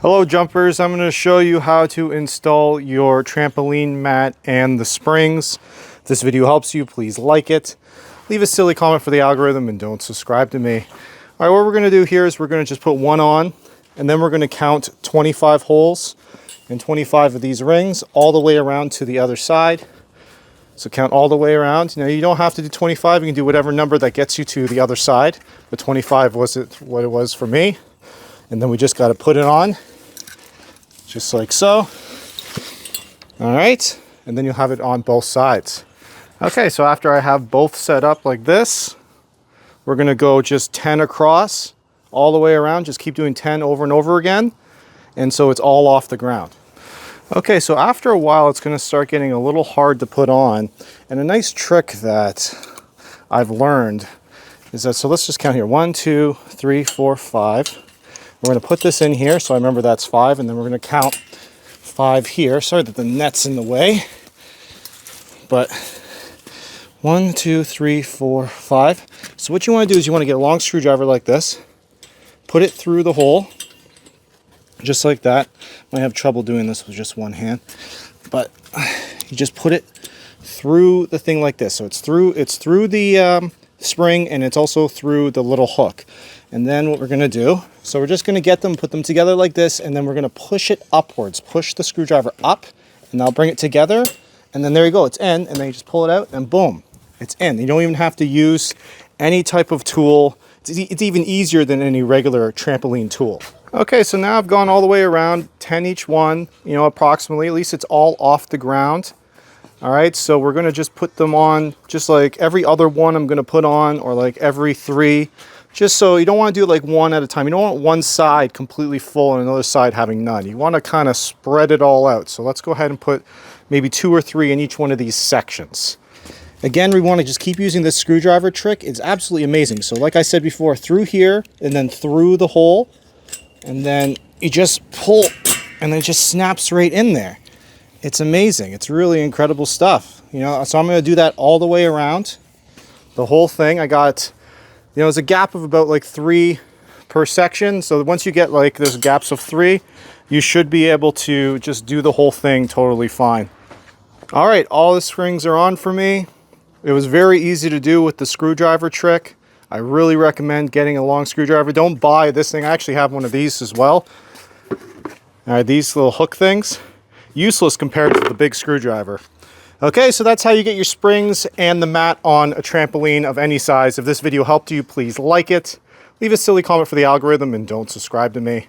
Hello jumpers, I'm going to show you how to install your trampoline mat and the springs. If this video helps you, please like it. Leave a silly comment for the algorithm and don't subscribe to me. Alright, what we're going to do here is we're going to just put one on and then we're going to count 25 holes and 25 of these rings all the way around to the other side. So count all the way around. Now you don't have to do 25, you can do whatever number that gets you to the other side, but 25 was what it was for me. And then we just got to put it on. Just like so. All right, and then you'll have it on both sides. Okay, so after I have both set up like this, we're gonna go just 10 across all the way around. Just keep doing 10 over and over again. And so it's all off the ground. Okay, so after a while, it's gonna start getting a little hard to put on. And a nice trick that I've learned is that, so let's just count here. 1, 2, 3, 4, 5. We're going to put this in here, so I remember that's 5, and then we're going to count 5 here. Sorry that the net's in the way, but 1, 2, 3, 4, 5. So what you want to do is you want to get a long screwdriver like this, put it through the hole, just like that. I have trouble doing this with just one hand, but you just put it through the thing like this. So it's through the spring, and it's also through the little hook. And then what we're going to do, so we're just going to get them, put them together like this, and then we're going to push it upwards. Push the screwdriver up, and I'll bring it together, and then there you go, it's in, and then you just pull it out, and boom, it's in. You don't even have to use any type of tool. It's even easier than any regular trampoline tool. Okay, so now I've gone all the way around, 10 each one, you know, approximately. At least it's all off the ground. All right, so we're going to just put them on just like every other one I'm going to put on, or like every 3. Just so you don't want to do it like one at a time. You don't want one side completely full and another side having none. You want to kind of spread it all out. So let's go ahead and put maybe 2 or 3 in each one of these sections. Again, we want to just keep using this screwdriver trick. It's absolutely amazing. So like I said before, through here and then through the hole, and then you just pull and then it just snaps right in there. It's amazing. It's really incredible stuff. You know, so I'm going to do that all the way around the whole thing. I got, you know, there's a gap of about like 3 per section. So once you get like there's gaps of 3, you should be able to just do the whole thing totally fine. All right, all the springs are on for me. It was very easy to do with the screwdriver trick. I really recommend getting a long screwdriver. Don't buy this thing. I actually have one of these as well. All right, these little hook things. Useless compared to the big screwdriver. Okay, so that's how you get your springs and the mat on a trampoline of any size. If this video helped you, please like it. Leave a silly comment for the algorithm and don't subscribe to me.